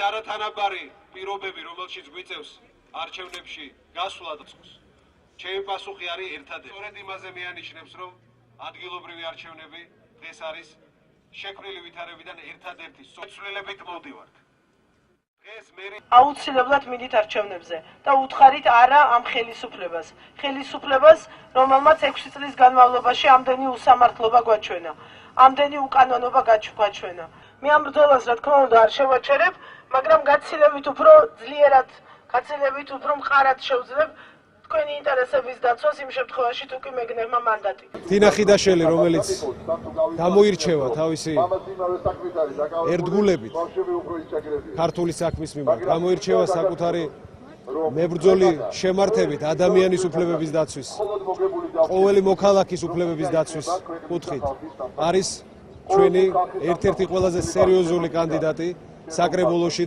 არათანაბარი პირობები, რომელშიც გვიწევს არჩევნებში გასვლა დაწყვეტს. ჩემი პასუხი არის ერთადერთი. სწორედ იმაზე მეანიშნებს, რომ ადგილობრივი არჩევნები დღეს არის შექმნილი ვითარებიდან ერთადერთი სოციალობით მოვდივართ. დღეს მე აუცილებლად მიდით არჩევნებზე და უთხარით არა ამ ხელისუფლებას. ხელისუფლებას, რომელმაც 6 წლის განმავლობაში ამდენი უსამართლობა გვაჩვენა, ამდენი უკანონობა გაჩვენა. მე ამ ბრძოლას რა თქმა უნდა არ შევაჩერებ, მაგრამ გაცილებით უფრო ძლიერად, გაცილებით უფრო მყარად შევძლებ თქვენი ინტერესების დაცვას იმ შემთხვევაში თუ კი მეგნებმა მანდატი. თინა ხიდაშელი, რომელიც გამოირჩევა თავისი ერთგულებით ქართული საქმის მიმართ, გამოირჩევა საკუთარი მებრძოლი შემართებით ადამიანის უფლებების დაცვის, ყოველი მოქალაქის უფლებების დაცვის კუთხით არის ჩვენი ერთ-ერთი ყველაზე სერიოზული კანდიდატი საკრებულოში.